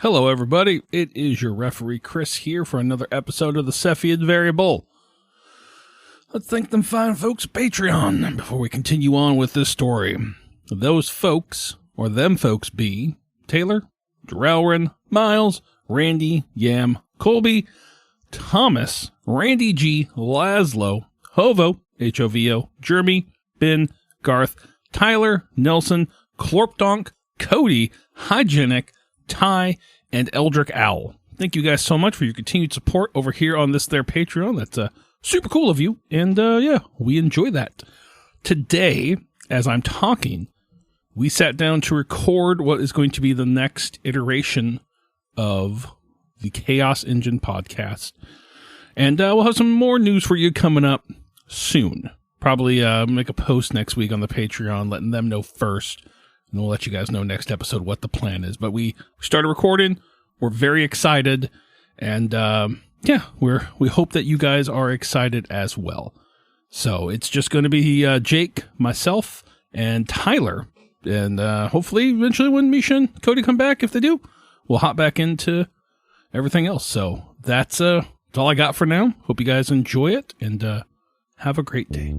Hello, everybody. It is your referee, Chris, here for another episode of the Cepheid Variable. Let's thank them fine folks at Patreon before we continue on with this story. Those folks, or them folks, be Taylor, Jarelrin, Miles, Randy, Yam, Colby, Thomas, Randy G, Laszlo, Hovo, H-O-V-O, Jeremy, Ben, Garth, Tyler, Nelson, Clorpdonk, Cody, Hygienic, Ty, and Eldrick Owl. Thank you guys so much for your continued support over here on this their Patreon. That's super cool of you. And yeah, we enjoy that. Today, as I'm talking, we sat down to record what is going to be the next iteration of the Chaos Engine podcast. And we'll have some more news for you coming up soon. Probably make a post next week on the Patreon, letting them know first. And we'll let you guys know next episode what the plan is. But we started recording. We're very excited. And yeah, we hope that you guys are excited as well. So it's just going to be Jake, myself, and Tyler. And hopefully eventually when Meescha and Cody come back, if they do, we'll hop back into everything else. So that's all I got for now. Hope you guys enjoy it and have a great day.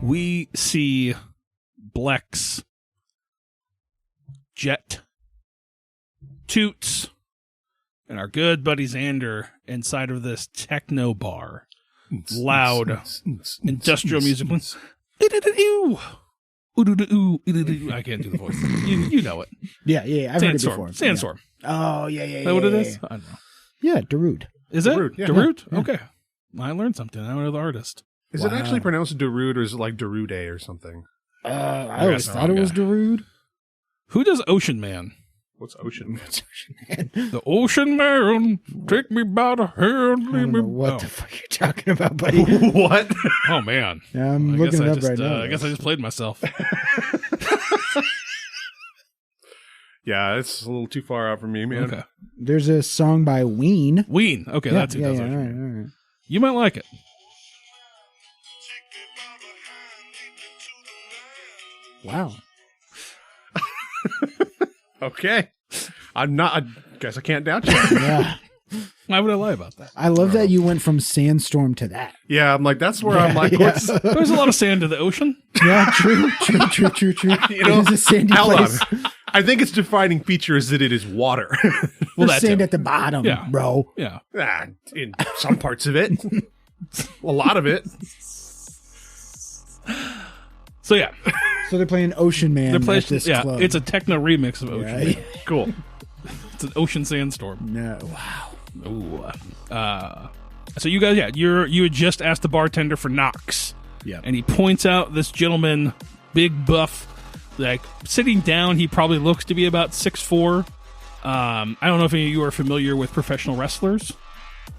We see Blex, Jedt, Toots, and our good buddy Zander inside of this techno bar. Loud industrial music. I can't do the voice. You know it. Yeah, I've heard it before. Sandstorm. Yeah. Oh, yeah. Is that what it is? I don't know. Yeah, Darude. Is it? Darude, yeah. Darude? Yeah. Okay. I learned something. I know the artist. Is it actually pronounced Darude or is it like Darude or something? I always thought it was Darude. Who does Ocean Man? What's Ocean Man? The Ocean Man, take me by the hand. I don't know what the fuck you're talking about, buddy. What? Oh, man. I'm looking it up right now. I guess I just played myself. Yeah, it's a little too far out for me, man. Okay. There's a song by Ween. Ween. Okay, that's who does Ocean Man. All right. You might like it. Wow. Okay. I guess I can't doubt you. Yeah. Why would I lie about that? I love that you went from Sandstorm to that. Yeah, I'm like, that's where I'm like, what's... There's a lot of sand in the ocean. Yeah, true. You know, it is a sandy place. I think its defining feature is that it is water. Well, there's sand at the bottom, bro. Yeah. In some parts of it. A lot of it. So, yeah. So they're playing Ocean Man at this club. It's a techno remix of Ocean Man. Cool. It's an ocean sandstorm. No. Wow. Ooh. So you guys, you had just asked the bartender for Knox. Yeah. And he points out this gentleman, big buff, like sitting down, he probably looks to be about 6'4". I don't know if any of you are familiar with professional wrestlers,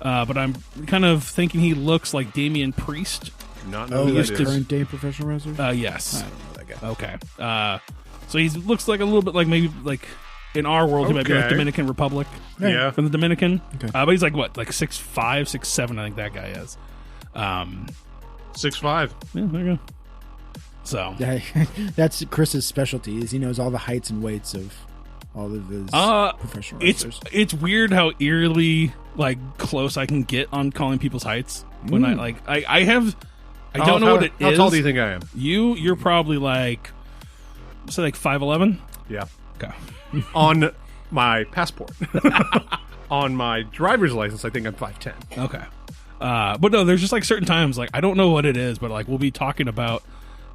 but I'm kind of thinking he looks like Damian Priest. Not know who that is. Current day professional wrestler? Yes. I don't know that guy. Okay. So he looks like a little bit like maybe like in our world, he might be like Dominican Republic. Yeah. From the Dominican. Okay. But he's like what? Like 6'5", 6'7", I think that guy is. 6'5". Yeah, there you go. So that's Chris's specialty, is he knows all the heights and weights of all of his professional wrestlers. It's weird how eerily like close I can get on calling people's heights when I don't know what it is. How tall do you think I am? You're probably like, say like 5'11". Yeah. Okay. On my passport. On my driver's license, I think I'm 5'10". Okay. But no, there's just like certain times, like I don't know what it is, but like we'll be talking about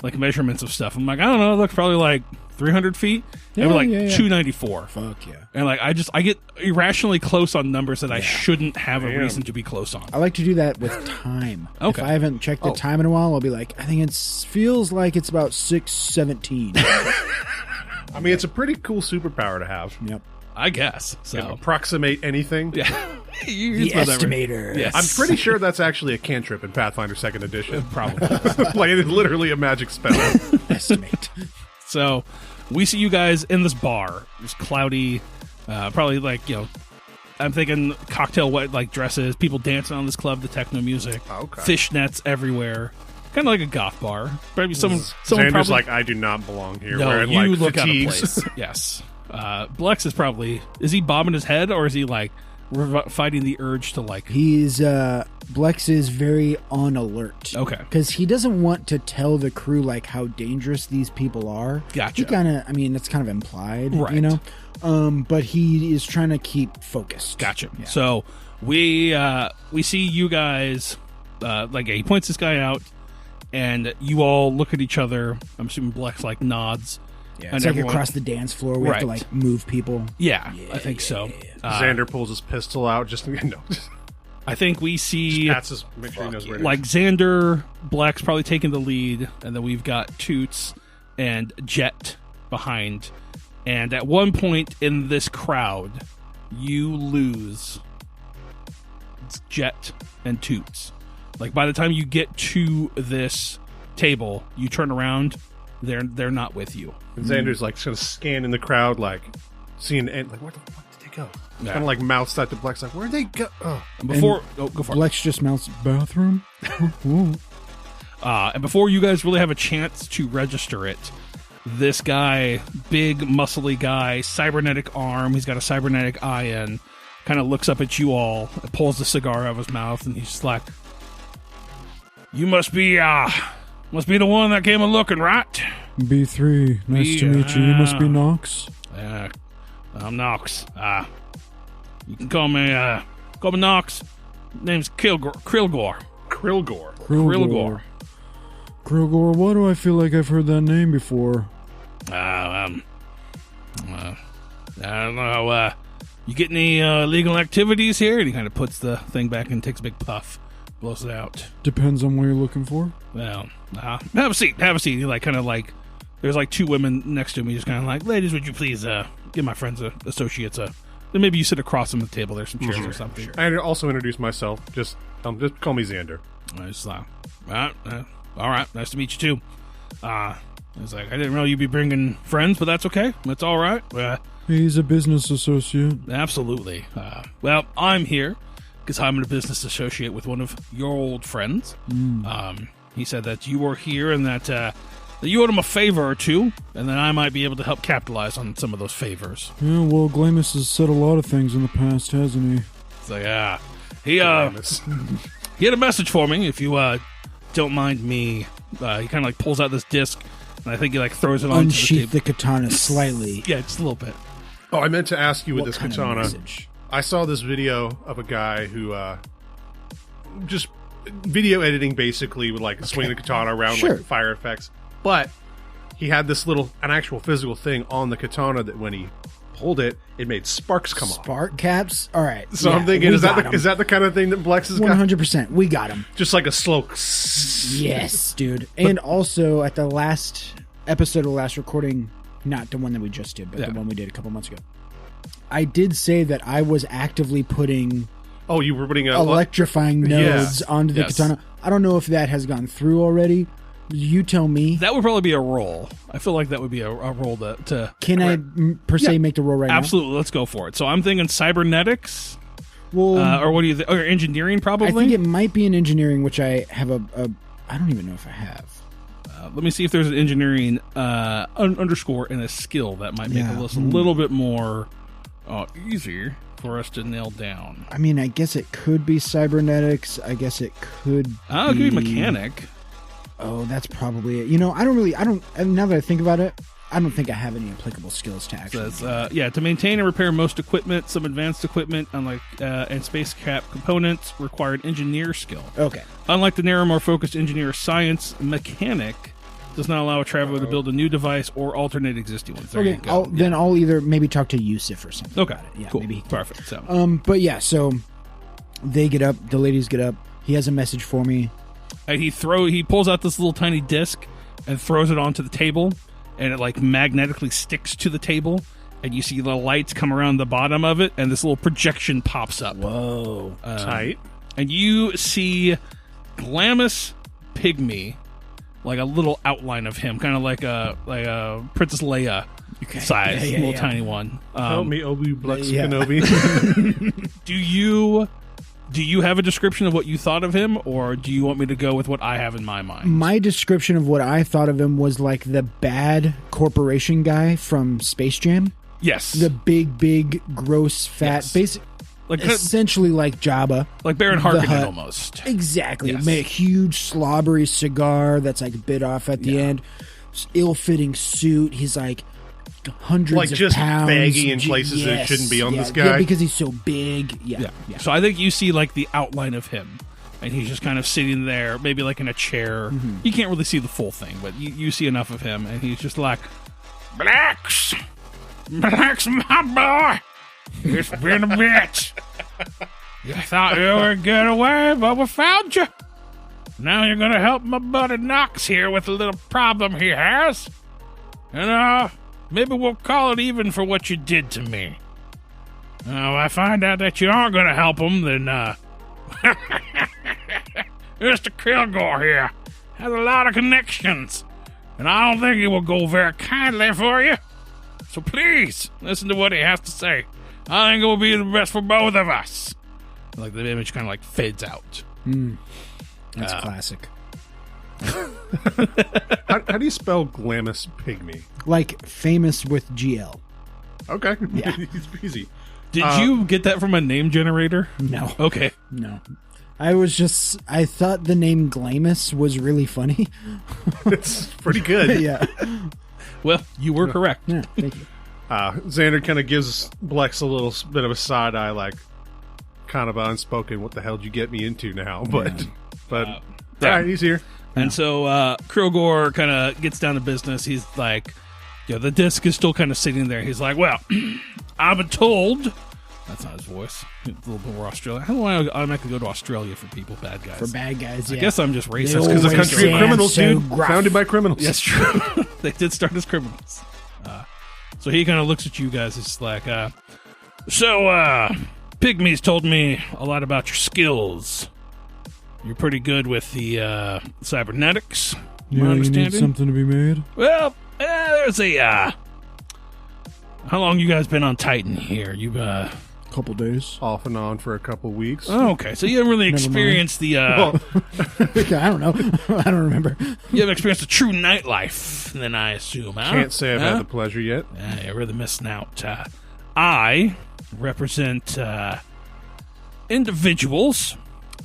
like measurements of stuff. I'm like, I don't know, it looks probably like 300 feet. And we're like 294. Fuck yeah. And like I get irrationally close on numbers that I shouldn't have a reason to be close on. I like to do that with time. Okay. If I haven't checked the time in a while, I'll be like, I think it feels like it's about 6:17. I mean, it's a pretty cool superpower to have. Yep. I guess. So Can approximate anything. Yeah. The estimator. Yes. I'm pretty sure that's actually a cantrip in Pathfinder 2nd Edition. Probably. Like, it is literally a magic spell. Estimate. So we see you guys in this bar. It's cloudy, probably like, I'm thinking cocktail wet like dresses, people dancing on this club to techno music, fishnets everywhere. Kind of like a goth bar. Maybe someone Xander's probably, like, I do not belong here. no, wearing, you like, look out of fatigues. place. Yes. Blex is he bobbing his head, or is he like fighting the urge to like... He's, Blex is very on alert. Okay. Because he doesn't want to tell the crew, like, how dangerous these people are. Gotcha. He kind of, I mean, it's kind of implied, right. But he is trying to keep focused. Gotcha. Yeah. So we see you guys, he points this guy out, and you all look at each other. I'm assuming Blex like nods. Yeah, and it's like everyone, across the dance floor. We have to like move people. Yeah, I think so. Xander pulls his pistol out. I think we see make sure he knows where it is. like Zander, Blex probably taking the lead, and then we've got Toots and Jedt behind. And at one point in this crowd, you lose Jedt and Toots. Like by the time you get to this table, you turn around, they're not with you. And Xander's like sort of scanning the crowd, like seeing like, where the fuck did they go? Yeah. Kind of like mouths that to Blex, like, where'd they go? Oh. And before go for it. Blex just mouths bathroom. And before you guys really have a chance to register it, this guy, big, muscly guy, cybernetic arm, he's got a cybernetic eye in, kind of looks up at you all, pulls the cigar out of his mouth, and he's just like, you must be the one that came a-looking, right? B3, nice to meet you. You must be Nox. I'm Nox. You can call me Nox. Name's Krillgor. Krillgor. Why do I feel like I've heard that name before? I don't know. You get any illegal activities here? And he kind of puts the thing back and takes a big puff, blows it out. Depends on what you're looking for. Well, have a seat. He like kind of like, there's like two women next to me, just kind of like, ladies, would you please give my friends associates a. Then maybe you sit across from the table. There's some chairs or something. Sure. I also introduce myself. Just call me Zander. I just like, all right, nice to meet you too. I was like, I didn't know you'd be bringing friends, but that's okay. That's all right. He's a business associate. Absolutely. Well, I'm here because I'm a business associate with one of your old friends. He said that you were here and that you owed him a favor or two, and then I might be able to help capitalize on some of those favors. Yeah, well, Glamis has said a lot of things in the past, hasn't he? It's like, he had a message for me, if you don't mind me. He kind of like pulls out this disc, and I think he like throws it on Unsheath the katana slightly. Yeah, just a little bit. Oh, I meant to ask you with this kind of katana. message? I saw this video of a guy who just video editing basically would like swing the katana around like fire effects. But he had this an actual physical thing on the katana that when he pulled it, it made sparks come off. Spark caps? All right. So I'm thinking, is that the kind of thing that Blex has got? 100%. We got him. Just like a slow... Yes, dude. And also, at the last episode of the last recording, not the one that we just did, but the one we did a couple months ago, I did say that I was actively putting... Oh, you were putting electrifying nodes onto the katana. I don't know if that has gone through already. You tell me. That would probably be a roll. I feel like that would be a roll to Can I, per se, make the roll right now? Absolutely. Let's go for it. So I'm thinking cybernetics. Well, or what do you think? Or engineering, probably? I think it might be in engineering, which I have I don't even know if I have. Let me see if there's an engineering underscore and a skill that might make this a little bit more easier for us to nail down. I mean, I guess it could be cybernetics. I guess it could it could be mechanic. Oh, that's probably it. Now that I think about it, I don't think I have any applicable skills to actually. So to maintain and repair most equipment, some advanced equipment, and spacecraft components required engineer skill. Okay. Unlike the narrow, more focused engineer science, mechanic Does not allow a traveler to build a new device or alternate existing ones. There you Okay, go. then I'll either maybe talk to Yusuf or something. Okay, about it. Yeah, cool. maybe. Perfect. So, But yeah, so they get up. The ladies get up. He has a message for me. and he pulls out this little tiny disc and throws it onto the table, and it like magnetically sticks to the table, and you see the lights come around the bottom of it, and this little projection pops up. Whoa. Tight. And you see Glamis Pygmy, like a little outline of him, kind of like a Princess Leia size, little tiny one. Help me, Obi Blex yeah. Kenobi. Do you have a description of what you thought of him, or do you want me to go with what I have in my mind? My description of what I thought of him was like the bad corporation guy from Space Jam. Yes, The big, gross, fat, Yes. basic, like essentially like Jabba. like Baron The Harkonnen Hutt. almost. Exactly. Yes. Made a huge slobbery cigar that's like bit off at the end. Ill-fitting suit. He's like hundreds Like of just pounds. baggy in places that it shouldn't be on this guy. Yeah, because he's so big. Yeah. So I think you see like the outline of him, and he's just kind of sitting there, maybe like in a chair. You can't really see the full thing, but you see enough of him, and he's just like, Blex, my boy, it's been a bit. You thought you were get away, but we found you. Now you're gonna help my buddy Knox here with a little problem he has, and maybe we'll call it even for what you did to me. Now, if I find out that you aren't going to help him, then, Mr. Kilgore here has a lot of connections, and I don't think he will go very kindly for you. So please, listen to what he has to say. I think it will be the best for both of us. Like, the image kind of, like, fades out. That's classic. How do you spell Glamis Pygmy? Like famous with GL. Okay. Yeah. It's easy. Did you get that from a name generator? No. Okay. No. I thought the name Glamis was really funny. It's pretty good. Yeah. Well, you were correct. Yeah, thank you. Zander kind of gives Blex a little bit of a side eye, like kind of unspoken. What the hell did you get me into now? But all right, he's here. And so Kilgore kind of gets down to business. He's like, the disc is still kind of sitting there. He's like, well, I've been told. That's not his voice. A little bit more Australian. How do I automatically go to Australia for people, bad guys? For bad guys, yeah. I guess I'm just racist. Because a always country of sound criminals, so dude. gruff. Founded by criminals. That's true. They did start as criminals. So he kind of looks at you guys. It's like, Pygmy's told me a lot about your skills. You're pretty good with the cybernetics. My understanding. something to be made? Well, there's a. How long you guys been on Titan here? You've Couple days. Off and on for a couple weeks. Oh, okay, so you haven't really experienced the. Well, I don't know. I don't remember. You haven't experienced the true nightlife, then I assume. Huh? can't say I've had the pleasure yet. Yeah, you're really missing out. I represent individuals.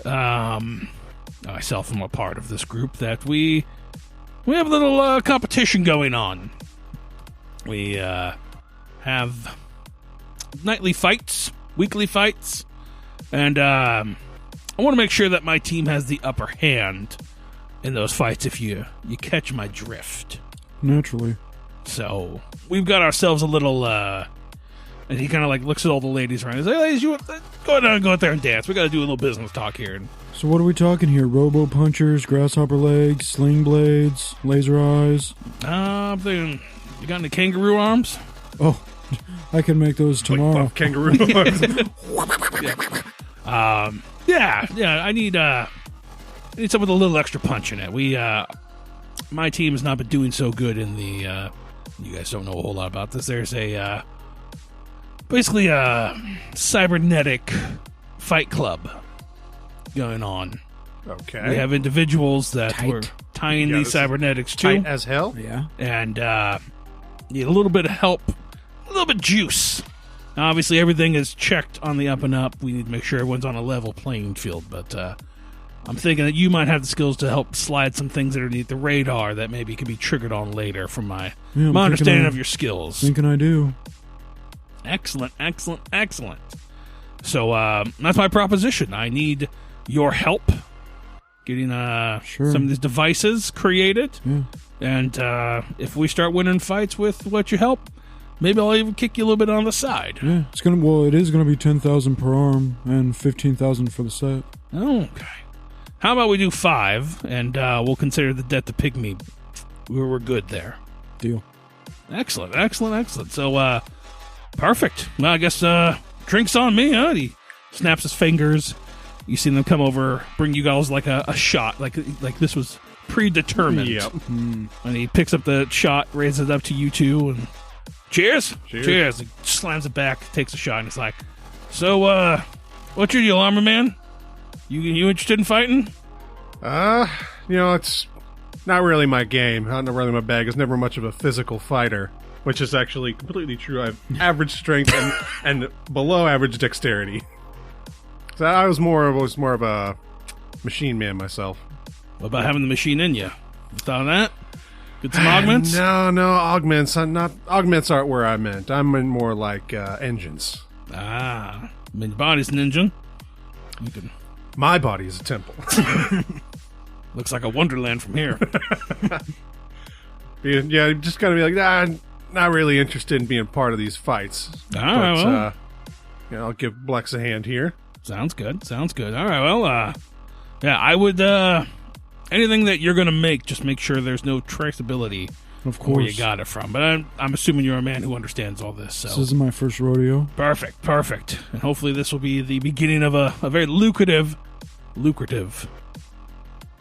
Myself am a part of this group that we have a little competition going on. We have nightly fights, weekly fights, and I want to make sure that my team has the upper hand in those fights. If you catch my drift. Naturally. So we've got ourselves a little, and he kind of like looks at all the ladies around. He's like, "Ladies, you go out there and dance. We got to do a little business talk here." And So what are we talking here? Robo punchers, grasshopper legs, sling blades, laser eyes. I'm thinking, you got any kangaroo arms? Oh, I can make those tomorrow. Buff kangaroo. Yeah. I need something with a little extra punch in it. My team has not been doing so good in the. You guys don't know a whole lot about this. There's a basically a cybernetic fight club going on. Okay. We have individuals that Tight. we're tying Yeah, these this is cybernetics Tight to, as hell. Yeah. and need a little bit of help, a little bit of juice. Now, obviously, everything is checked on the up and up. We need to make sure everyone's on a level playing field, but I'm thinking that you might have the skills to help slide some things underneath the radar that maybe can be triggered on later from my understanding of your skills. Thinking I do. Excellent. So that's my proposition. I need your help getting some of these devices created. Yeah. And if we start winning fights with what you help, maybe I'll even kick you a little bit on the side. Yeah, it is gonna be 10,000 per arm and 15,000 for the set. Okay. How about we do 5, and we'll consider the debt to Pygmy. We're good there. Deal. Excellent. So, perfect. Well, I guess drinks on me, huh? He snaps his fingers. You see them come over, bring you guys like a shot, like this was predetermined. Yep. And he picks up the shot, raises it up to you two, and cheers. He slams it back, takes a shot, and he's like, "So, what's your deal, armor man? You interested in fighting?" It's not really my game. Not really my bag. It's never much of a physical fighter, which is actually completely true. I have average strength and below average dexterity. So I was more of a machine man myself. What about having the machine in you? You thought of that? Get some augments? No, augments. Augments aren't where I meant. I meant more like engines. Your body's an engine. My body is a temple. Looks like a wonderland from here. Yeah, you just gotta be like, not really interested in being part of these fights. I'll give Blex a hand here. Sounds good. All right, well, I would, anything that you're gonna make, just make sure there's no traceability Of course. where you got it from. But I'm assuming you're a man who understands all this, so. This is my first rodeo. Perfect. And hopefully this will be the beginning of a very lucrative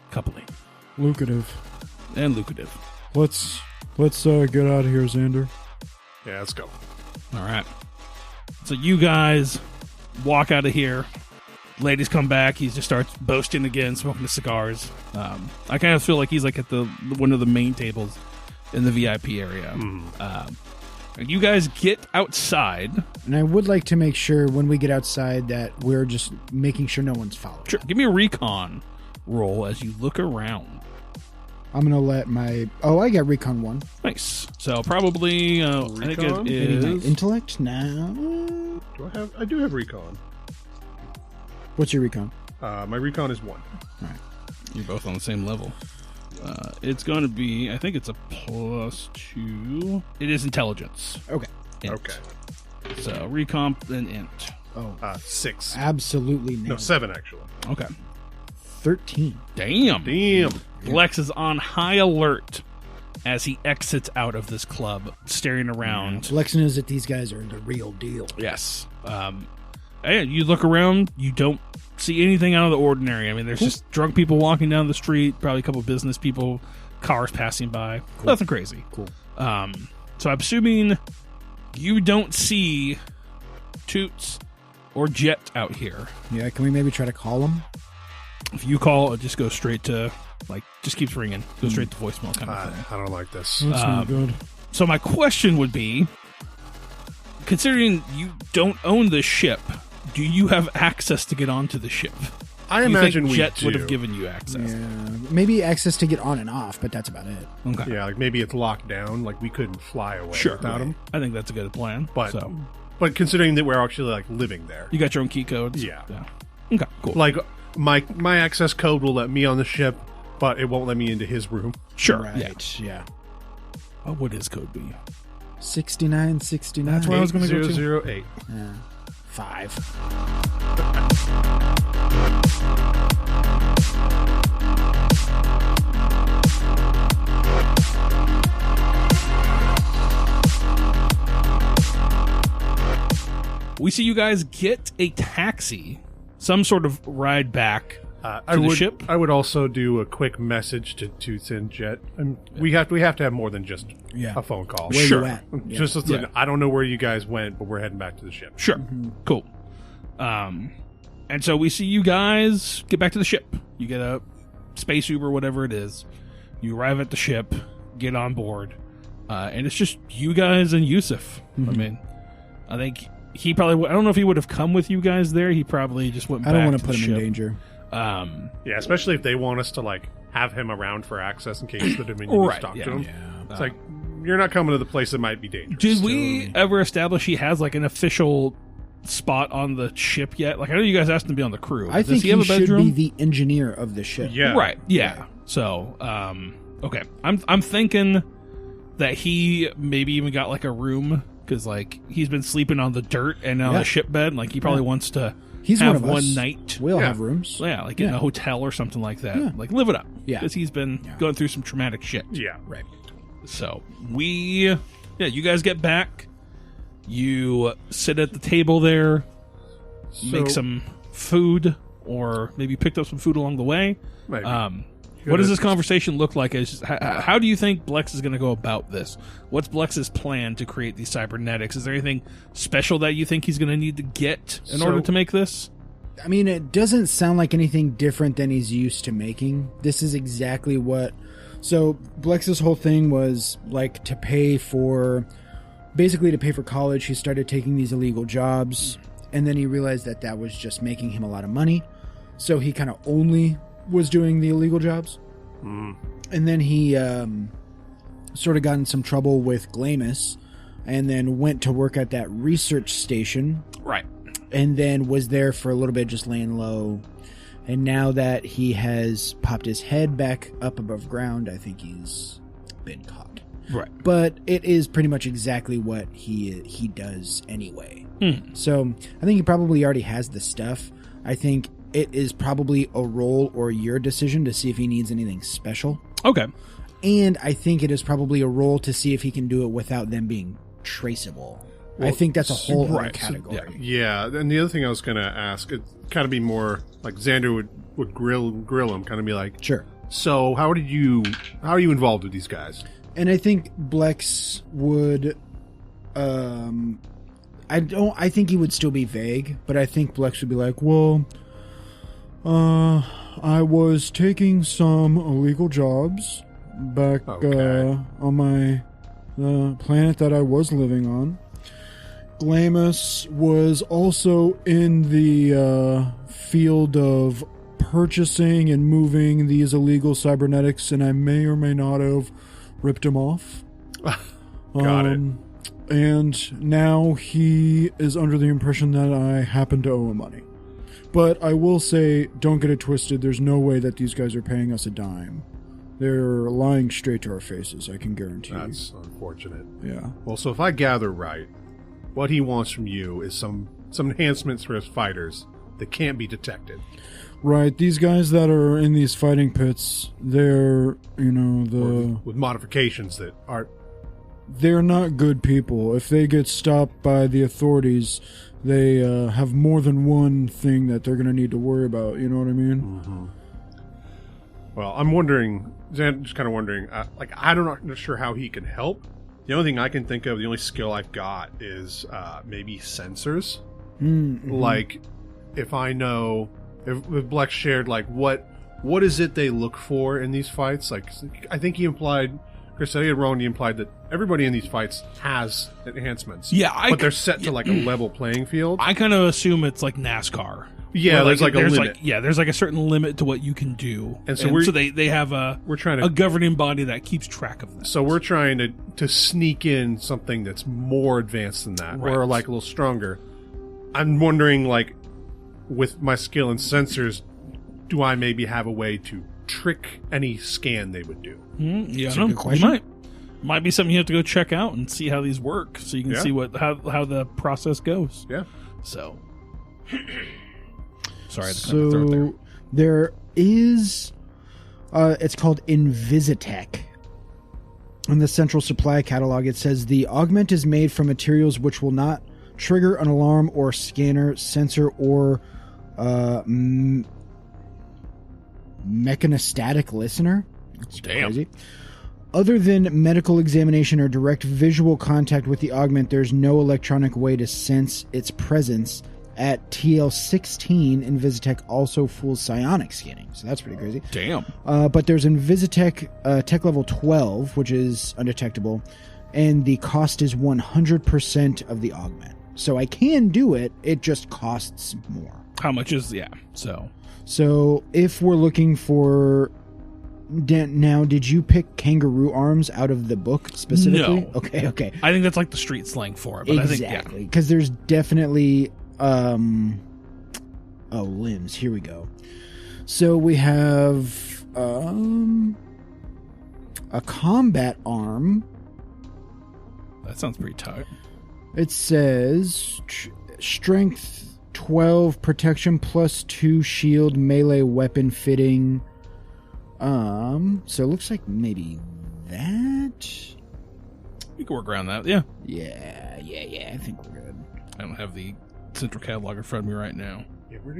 coupling. Lucrative. Let's get out of here, Zander. Yeah, let's go. All right. So you guys walk out of here. Ladies come back. He just starts boasting again, smoking the cigars. I kind of feel like he's like at one of the main tables in the VIP area. And you guys get outside. And I would like to make sure when we get outside that we're just making sure no one's following. Sure. Give me a recon roll as you look around. I'm going to let my... Oh, I got recon 1. Nice. So probably... I think it is... Intellect now? I do have recon. What's your recon? My recon is 1. All right. You're both on the same level. It's going to be... I think it's a +2. It is intelligence. Okay. Int. Okay. So recon and int. Oh. 6. Absolutely No, 7 actually. Okay. 13. Damn. Damn. Blex is on high alert as he exits out of this club, staring around. Blex knows that these guys are the real deal. Yes. And you look around, you don't see anything out of the ordinary. I mean, there's just drunk people walking down the street, probably a couple business people, cars passing by. Nothing crazy. Cool. So I'm assuming you don't see Toots or Jedt out here. Yeah, can we maybe try to call them? If you call, it just goes straight to, just keeps ringing. Goes straight to voicemail kind of thing. I don't like this. That's not good. So my question would be, considering you don't own this ship, do you have access to get onto the ship? I imagine think we Jedt do. would have given you access. Yeah, maybe access to get on and off, but that's about it. Okay. Yeah, like maybe it's locked down. Like we couldn't fly away Sure. without him. I think that's a good plan. But considering that we're actually living there, You got your own key codes? Yeah. Okay, cool. like my access code will let me on the ship, but it won't let me into his room. Sure. Right, yeah. What would his code be? 6969. That's where I was going to go to. 008. Yeah. 5. We see you guys get a taxi, some sort of ride back to the ship. I would also do a quick message to Toots and Jedt. And we have to have more than just a phone call. Where Sure. you at? Yeah. Just I don't know where you guys went, but we're heading back to the ship. Sure. Cool. And so we see you guys get back to the ship. You get a space Uber, whatever it is. You arrive at the ship, get on board, and it's just you guys and Yusuf. I mean, I think he probably... I don't know if he would have come with you guys there. He probably just went back. I don't want to to put the him in ship. danger. Yeah, especially if they want us to have him around for access in case the Dominion needs to talk to him. Yeah. It's you're not coming to the place that might be dangerous. Did we ever establish he has an official spot on the ship yet? Like, I know you guys asked him to be on the crew. I think he have a should bedroom? be the engineer of the ship. Yeah. Right. Yeah. So, okay. I'm thinking that he maybe even got like a room because like he's been sleeping on the dirt and on the ship bed. And, like he probably wants to have one night. We'll have rooms. Yeah, like in a hotel or something like that. Yeah. Like live it up. Yeah. Because he's been going through some traumatic shit. Yeah. Right. So you guys get back. You sit at the table there, make some food, or maybe picked up some food along the way. Maybe. What does this conversation look like? How do you think Blex is going to go about this? What's Blex's plan to create these cybernetics? Is there anything special that you think he's going to need to get in order to make this? I mean, it doesn't sound like anything different than he's used to making. This is exactly what... So, Blex's whole thing was, like, to pay for college. He started taking these illegal jobs, and then he realized that that was just making him a lot of money. So he kind of only was doing the illegal jobs. And then he sort of got in some trouble with Glamis, and then went to work at that research station. Right. And then was there for a little bit, just laying low. And now that he has popped his head back up above ground, I think he's been caught. Right. But it is pretty much exactly what he does anyway. So I think he probably already has the stuff. I think it is probably a role or your decision to see if he needs anything special. Okay. And I think it is probably a role to see if he can do it without them being traceable. Well, I think that's a whole other category. Yeah, and the other thing I was going to ask, it kind of be more like Zander would grill him, kind of be like, sure. So how are you involved with these guys? And I think Blex would, I think he would still be vague, but I think Blex would be like, well, I was taking some illegal jobs back on my planet that I was living on. Glamis was also in the field of purchasing and moving these illegal cybernetics, and I may or may not have ripped him off. Got it. And now he is under the impression that I happen to owe him money. But I will say, don't get it twisted, there's no way that these guys are paying us a dime. They're lying straight to our faces, I can guarantee. That's unfortunate. Yeah. Well, so if I gather right, what he wants from you is some enhancements for his fighters that can't be detected. Right, these guys that are in these fighting pits, they're, with modifications that aren't... They're not good people. If they get stopped by the authorities, they have more than one thing that they're going to need to worry about, you know what I mean? Mm-hmm. Well, I'm wondering, just kind of wondering, I'm not sure how he can help. The only thing I can think of, the only skill I've got is maybe sensors. Mm-hmm. Like, if I know, if Blex shared, like, what is it they look for in these fights? Like, I think he implied, Chris, I get it wrong, he implied that everybody in these fights has enhancements. Yeah, but they're set to, like, a level playing field. I kind of assume it's like NASCAR. Yeah, there's like a limit. There's like a certain limit to what you can do, and so they have a governing body that keeps track of that. So we're trying to sneak in something that's more advanced than that, or like a little stronger. I'm wondering, like, with my skill in sensors, do I maybe have a way to trick any scan they would do? Yeah, I don't know. Might be something you have to go check out and see how these work, so you can see how the process goes. Yeah. So. Sorry, so there is, it's called Invisitech. In the central supply catalog, it says the augment is made from materials which will not trigger an alarm or scanner, sensor, or mechanostatic listener. That's crazy. Other than medical examination or direct visual contact with the augment, there's no electronic way to sense its presence. At TL16, Invisitech also fools psionic scanning, so that's pretty crazy. Damn. But there's Invisitech tech level 12, which is undetectable, and the cost is 100% of the augment. So I can do it, it just costs more. How much is, So if we're looking for... Now, did you pick kangaroo arms out of the book specifically? No. Okay. I think that's like the street slang for it. But exactly, because there's definitely... limbs. Here we go. So we have a combat arm. That sounds pretty tight. It says strength 12, protection +2, shield, melee weapon fitting. So it looks like maybe that. We can work around that. Yeah. Yeah. I think we're good. I don't have the central catalog in front of me right now. Yeah, where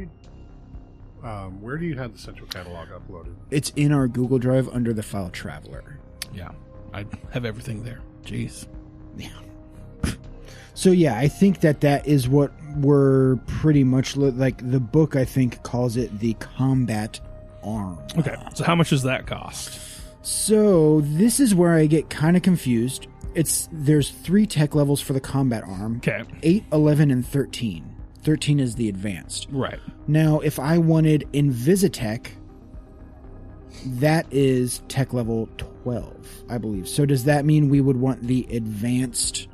do you have the central catalog uploaded? It's in our Google Drive under the file Traveler. Yeah, I have everything there. Jeez. Yeah. So yeah, I think that is what we're pretty much like. The book, I think, calls it the combat arm. Okay, so how much does that cost? So this is where I get kind of confused. There's 3 tech levels for the combat arm. Okay. 8, 11, and 13. 13 is the advanced. Right. Now, if I wanted Invisitech, that is tech level 12, I believe. So does that mean we would want the advanced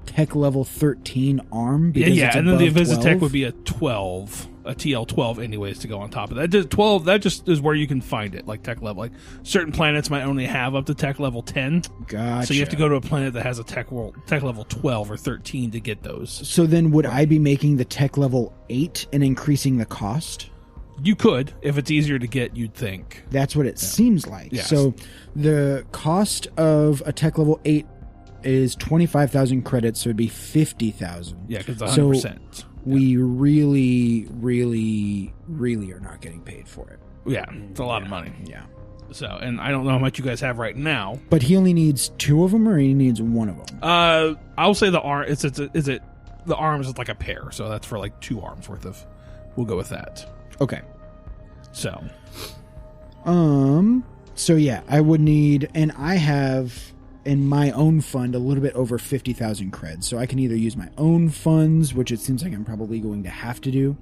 tech level 13 arm? Yeah, and then the Invisitech 12? would be a 12, a TL12 anyways to go on top of that. Just 12, that just is where you can find it, like tech level. Like certain planets might only have up to tech level 10. Gotcha. So you have to go to a planet that has a tech level 12 or 13 to get those. So then would I be making the tech level 8 and increasing the cost? You could, if it's easier to get, you'd think. That's what it seems like. Yes. So the cost of a tech level 8 is 25,000 credits, so it'd be 50,000. Yeah, because it's 100%. So we really, really, really are not getting paid for it. Yeah, it's a lot of money. Yeah. So, and I don't know how much you guys have right now. But he only needs 2 of them, or he needs 1 of them? I'll say the arm. The arms is like a pair, so that's for like 2 arms worth of. We'll go with that. Okay. So. So yeah, I would need, and I have in my own fund a little bit over 50,000 creds, so I can either use my own funds, which it seems like I'm probably going to have to do,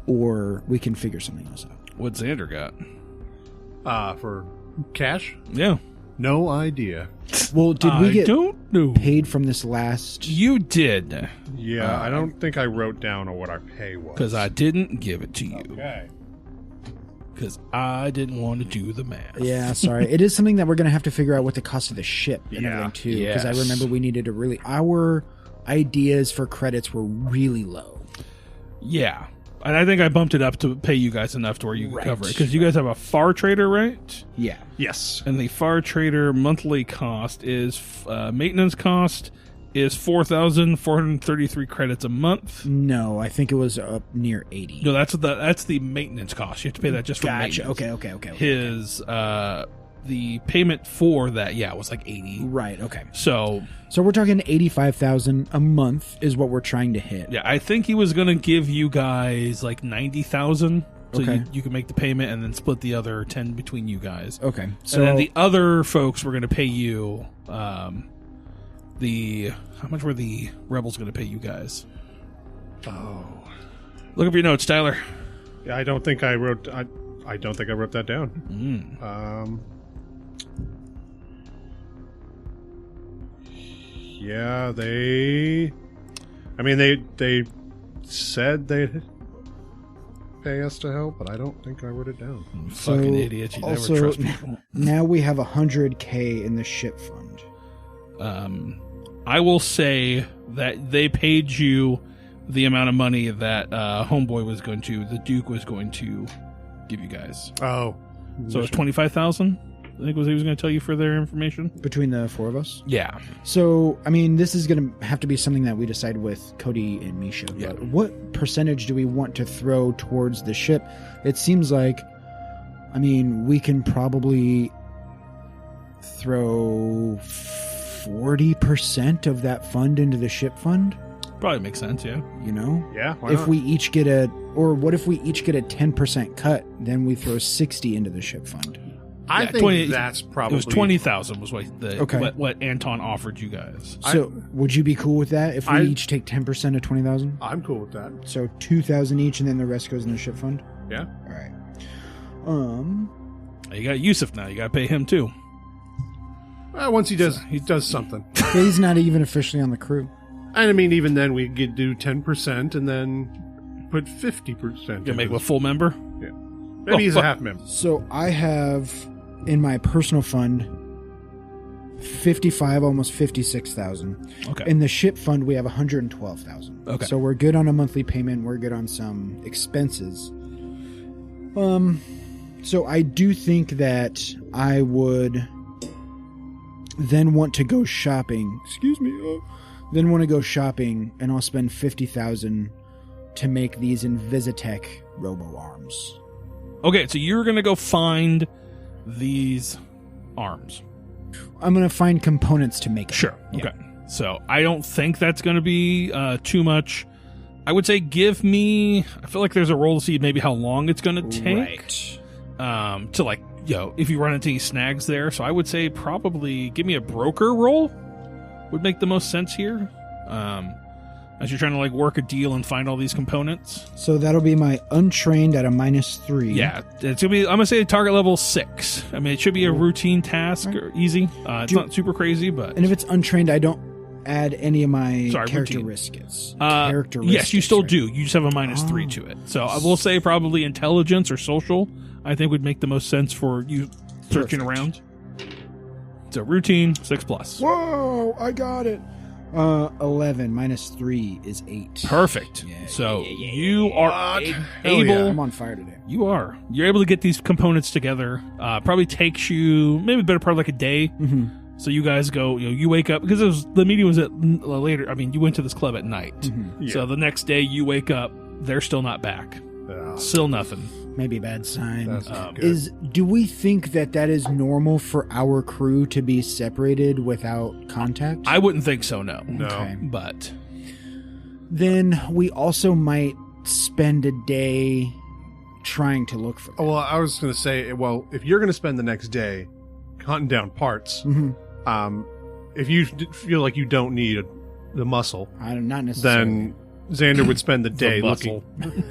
or we can figure something else out. What Zander got? For cash? Yeah. No idea. Well, did we get don't know. paid from this last? You did. Yeah, I don't think I wrote down what our pay was. Because I didn't give it to you. Okay. Because I didn't want to do the math. Yeah, sorry. It is something that we're going to have to figure out what the cost of the ship and Yeah. everything too. Because Yes. I remember we needed to really, our ideas for credits were really low. Yeah. And I think I bumped it up to pay you guys enough to where you can Right. cover it. Because you guys have a Far Trader, right? Yeah. Yes. And the Far Trader monthly cost is, maintenance cost is 4,433 credits a month. No, I think it was up near 80. No, that's the maintenance cost. You have to pay that just for Gotcha. maintenance. Okay. His, the payment for that, was like 80. Right, okay. So, So we're talking 85,000 a month is what we're trying to hit. yeah, I think he was going to give you guys like 90,000. So Okay. you can make the payment and then split the other 10 between you guys. Okay. So And then the other folks were going to pay you, how much were the rebels going to pay you guys? Oh. Look up your notes, Tyler. Yeah, I don't think I wrote. I don't think I wrote that down. Yeah, they. I mean, they said they'd pay us to help, but I don't think I wrote it down. So Fucking idiot! You also, never trust people. now we have 100K in the ship fund. I will say that they paid you the amount of money that the Duke was going to give you guys. Oh, So it's 25,000. I think he was going to tell you for their information. Between the 4 of us? Yeah. So, I mean, this is going to have to be something that we decide with Cody and Meescha. Yeah. But what percentage do we want to throw towards the ship? It seems like, I mean, we can probably throw 40% of that fund into the ship fund, Probably makes sense. Yeah. you know? yeah. Why If not? we each get what if we each get a 10% cut, then we throw 60 into the ship fund? I Yeah, think 20 that's probably It was 20,000 was Okay. what Anton offered you guys. So, would you be cool with that if we I- each take 10% of 20,000? I'm cool with that. So 2,000 each, and then the rest goes in the ship fund. Yeah. All right. You got Yusuf now. You got to pay him too. Once he does something. He's not even officially on the crew. And I mean, even then, we could do 10% and then put 50%. You make him a full member? Yeah. Maybe he's a half member. So I have in my personal fund 55, almost 56,000. Okay. In the ship fund, we have 112,000. Okay. So we're good on a monthly payment. We're good on some expenses. So I do think that I would then want to go shopping. Then want to go shopping, and I'll spend 50,000 to make these Invisitech robo arms. Okay, so you're going to go find these arms. I'm going to find components to make them. Sure. Yeah. Okay. So I don't think that's going to be too much. I would say give me... I feel like there's a roll to see maybe how long it's going to take. Right. To like, if you run into any snags there. So I would say probably give me a broker roll would make the most sense here. As you're trying to like work a deal and find all these components. So that'll be my untrained at a -3. Yeah, it's gonna be. I'm gonna say target level 6. I mean, it should be a routine task or easy. It's not super crazy, but And if it's untrained, I don't add any of my Sorry, characteristics. yes, you still right? do. You just have a -3 to it. So I will say probably intelligence or social. I think would make the most sense for you searching Perfect. around. So routine 6+. Whoa, I got it. 11 -3 is 8. Perfect. Yeah, so yeah, you are Hell able. yeah. I'm on fire today. You are. You're able to get these components together. Probably takes you maybe a better part of like a day. Mm-hmm. So you guys go. You wake up because the meeting was at later. I mean, you went to this club at night. Mm-hmm. So the next day you wake up, they're still not back. Still nothing. Maybe a bad sign. That's not good. Do we think that is normal for our crew to be separated without contact? I wouldn't think so. No. No. Okay. But Then we also might spend a day trying to look for them. Well, I was going to say, well, if you're going to spend the next day hunting down parts, Mm-hmm. if you feel like you don't need the muscle, Not necessarily. then Zander would spend the day muscle. looking.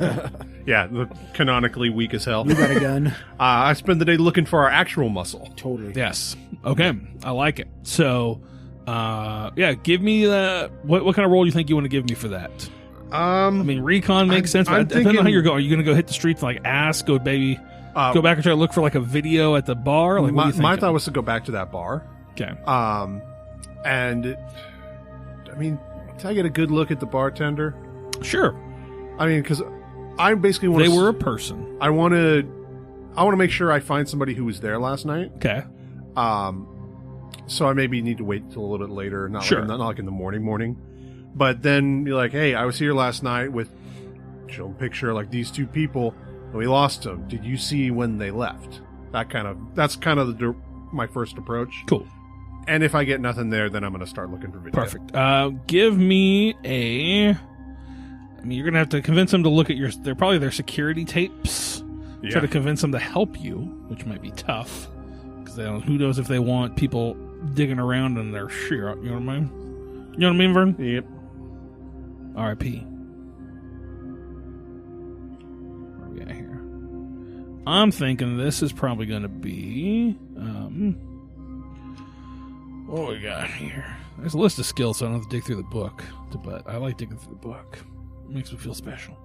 Yeah, canonically weak as hell. You got a gun? I spend the day looking for our actual muscle. Totally. yes. Okay. I like it. So, give me what kind of role you think you want to give me for that? I mean, recon makes sense, but I'm depending on how thinking- you're going. Are you going to go hit the streets and like ask, go baby, go back and try to look for like a video at the bar? Like, what are you My thinking? thought was to go back to that bar. Okay. And I mean, can I get a good look at the bartender? Sure. I mean, because I basically want They were a person. I want to make sure I find somebody who was there last night. Okay. So I maybe need to wait till a little bit later, not Sure. not like in the morning. But then you're like, hey, I was here last night with show a picture like these two people, and we lost them. Did you see when they left? That's kind of my first approach. Cool. And if I get nothing there, then I'm going to start looking for video. Perfect. Give me a. I mean, you're gonna have to convince them to look at they're probably their security tapes. Yeah. Try to convince them to help you, which might be tough because who knows if they want people digging around in their shit. You know what I mean? You know what I mean, Vern? Yep. R.I.P. What do we got here? I'm thinking this is probably going to be. What we got here? There's a list of skills, so I don't have to dig through the book. But I like digging through the book. It makes me feel special.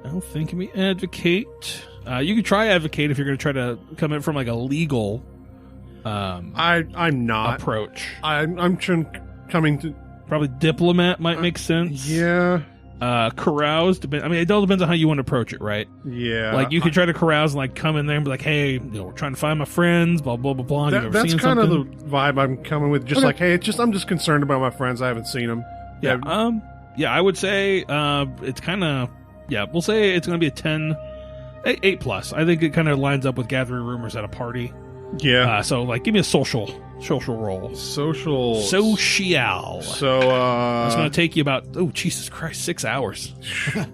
I don't think we advocate. You could try advocate if you're going to try to come in from like a legal. I'm not approach. I'm coming to. Probably diplomat might make sense. Yeah. Carouse. I mean, it all depends on how you want to approach it, right? Yeah. Like you could try to carouse and like come in there and be like, "Hey, we're trying to find my friends." Blah blah blah blah. You ever That's seen kind of the something? vibe I'm coming with. Just Okay. like, hey, I'm just concerned about my friends. I haven't seen them. Yeah. Yeah, I would say it's kind of we'll say it's going to be a 10, 8+. I think it kind of lines up with gathering rumors at a party. Yeah. So like, give me a social roll. Social. Social. So It's going to take you about Jesus Christ 6 hours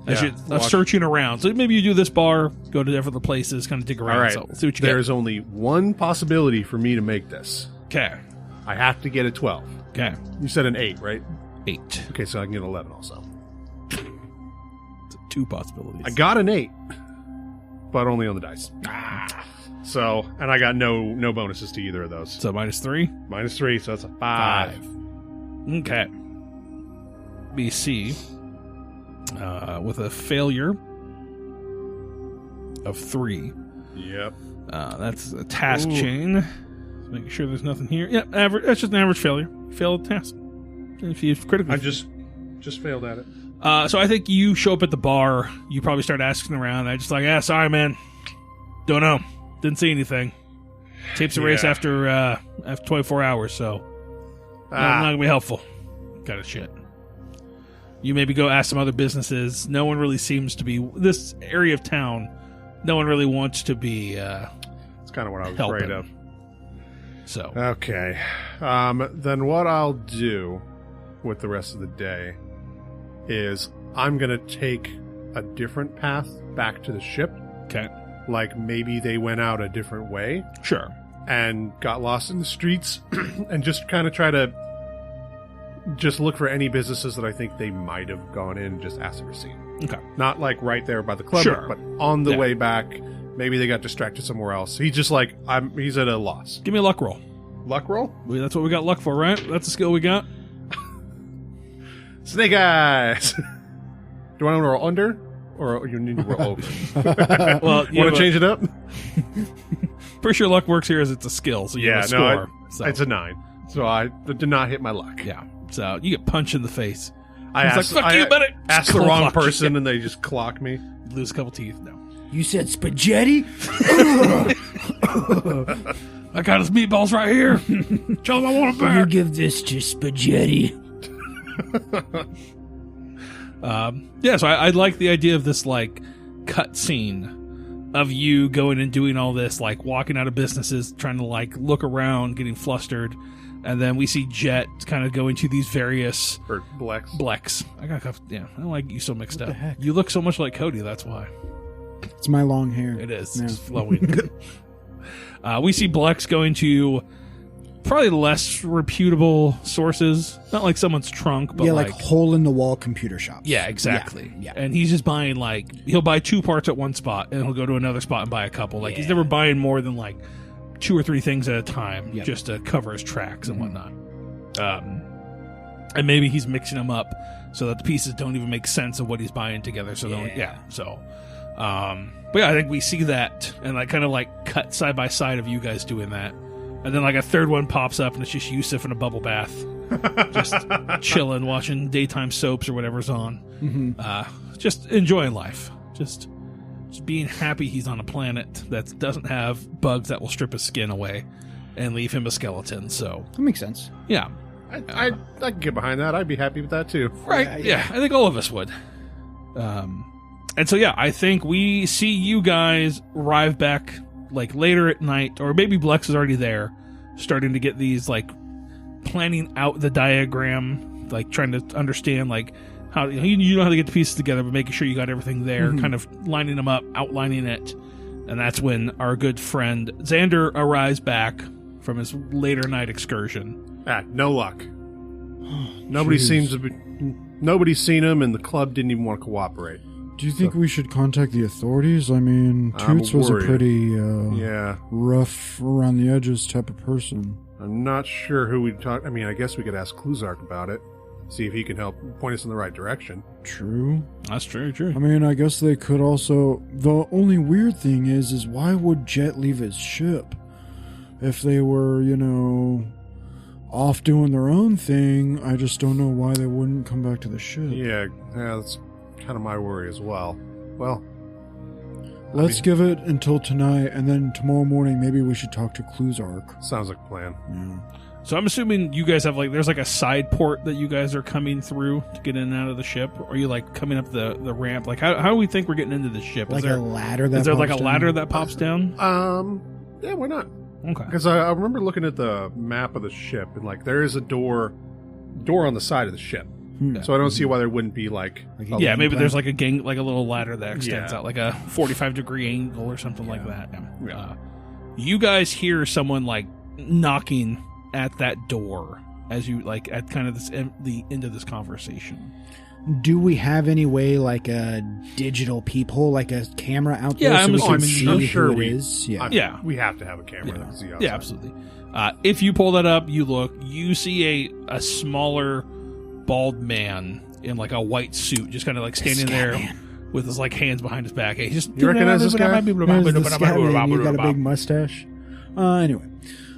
as Yeah. you're searching around. So maybe you do this bar, go to different places, kind of dig around. all right. So see what you There's only one possibility for me to make this. get. Okay. I have to get a 12. Okay. You said an 8, right? 8. Okay, so I can get 11 also. Two possibilities. I got an 8, but only on the dice. So, and I got no bonuses to either of those. So -3. -3, so that's a 5. Okay. me see. With a failure of 3. Yep. That's a task chain. Making sure there's nothing here. Yep, average. That's just an average failure. Failed task. If you critically, I just failed at it. So I think you show up at the bar. You probably start asking around. I just like, sorry, man. Don't know. Didn't see anything. Tapes erase after 24 hours, so not gonna be helpful. Kind of shit. You maybe go ask some other businesses. No one really seems to be this area of town. No one really wants to be. It's kind of what I was helping. afraid of. So okay, then what I'll do with the rest of the day is I'm gonna take a different path back to the ship. Okay. Like maybe they went out a different way. Sure. And got lost in the streets and just kind of try to just look for any businesses that I think they might have gone in and just asked for receipt. Okay. Not like right there by the club, Sure. but on the way back, maybe they got distracted somewhere else. He's just like, he's at a loss. Give me a luck roll. Luck roll? That's what we got luck for, right? That's the skill we got. Snake eyes! Do I want to roll under? Or you need to roll over? Well, Want to change it up? Pretty sure luck works here as it's a skill, so you have a score. It's a 9. So I did not hit my luck. Yeah. So you get punched in the face. I asked, like, fuck you, buddy. Asked the wrong person and they just clock me. Lose a couple teeth. No. You said spaghetti? I got his meatballs right here. Tell him I want it You back. give this to spaghetti. So I like the idea of this, like, cut scene of you going and doing all this, like, walking out of businesses, trying to, like, look around, getting flustered. And then we see Jedt kind of going to these various... Or Blex. I don't like you so mixed up. the heck? You look so much like Cody, that's why. It's my long hair. It is. Yeah. It's flowing. We see Blex going to probably less reputable sources. Not like someone's trunk, but like hole-in-the-wall computer shops. Yeah, exactly. Yeah. And he's just buying, like, he'll buy 2 parts at one spot, and he'll go to another spot and buy a couple. Like, he's never buying more than, like, 2 or 3 things at a time just to cover his tracks and whatnot. And maybe he's mixing them up so that the pieces don't even make sense of what he's buying together. So but yeah, I think we see that and like kind of like cut side by side of you guys doing that. And then like a third one pops up and it's just Yusuf in a bubble bath. Just chilling, watching daytime soaps or whatever's on. Just enjoying life. Just being happy he's on a planet that doesn't have bugs that will strip his skin away and leave him a skeleton. So That makes sense. yeah. I can get behind that. I'd be happy with that too. Right. Yeah, I think all of us would. And so, yeah, I think we see you guys arrive back, like, later at night, or maybe Blex is already there, starting to get these, like, planning out the diagram, like, trying to understand, like, how you know how to get the pieces together, but making sure you got everything there, kind of lining them up, outlining it. And that's when our good friend Zander arrives back from his later night excursion. No luck. Nobody's seen him, and the club didn't even want to cooperate. Do you think we should contact the authorities? I mean, Toots was a worried. pretty Yeah. rough around the edges type of person. I'm not sure who we'd talk. I mean, I guess we could ask Kluzark about it. See if he can help point us in the right direction. True. That's true. I mean, I guess they could also... The only weird thing is why would Jedt leave his ship? If they were, off doing their own thing, I just don't know why they wouldn't come back to the ship. Yeah, that's kind of my worry as well. Well, Let's give it until tonight, and then tomorrow morning maybe we should talk to Kluzark. sounds like a plan. Yeah. So I'm assuming you guys have, like, there's like a side port that you guys are coming through to get in and out of the ship? Or are you, like, coming up the ramp? Like, how do we think we're getting into the ship? Like a ladder that Is there like a pops ladder down? that pops down? Yeah, why not? Okay. Because I remember looking at the map of the ship, and like there is a door on the side of the ship. So I don't see why there wouldn't be like Yeah, maybe there's like a little ladder that extends Yeah. out, like a 45-degree angle or something like that. You guys hear someone like knocking at that door as you like at kind of the end of this conversation. Do we have any way, like a digital peephole, like a camera out there, Yeah, so we can I'm see sure who we- it is? Yeah. Yeah. we have to have a camera. Yeah. That can see outside. Yeah, absolutely. If you pull that up, you look, you see a smaller bald man in like a white suit, just kind of like standing there with his like hands behind his back. He's just, you recognize this guy? He's the scat man. You got a big mustache. Anyway.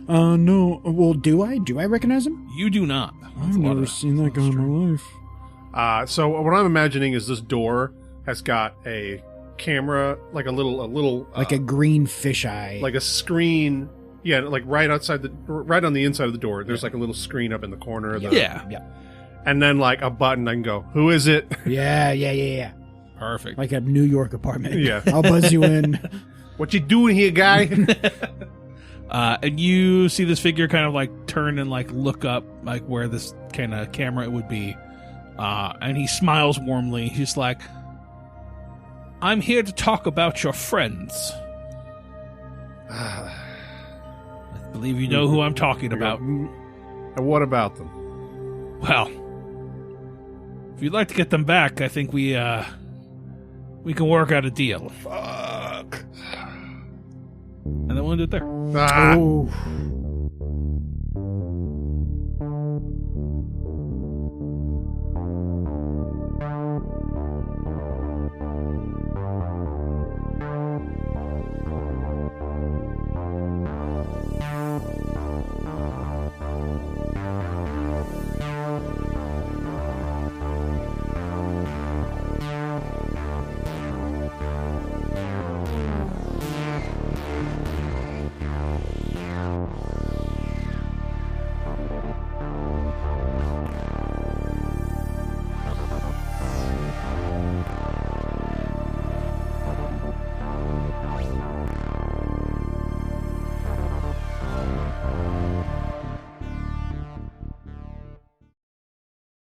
No. Well, do I? Do I recognize him? You do not. I've never seen that guy in my life. So what I'm imagining is this door has got a camera, like a little like a green fisheye, like a screen. Yeah, like right on the inside of the door. There's like a little screen up in the corner. Of the, yeah. And then like a button. I can go, who is it? Yeah. Perfect. Like a New York apartment. Yeah. I'll buzz you in. What you doing here, guy? And you see this figure kind of like turn and like look up like where this kind of camera would be. And he smiles warmly. He's like, I'm here to talk about your friends. I believe you know who I'm talking about. And what about them? Well, if you'd like to get them back, I think we can work out a deal. Fuck. And then we'll end it there. Oh.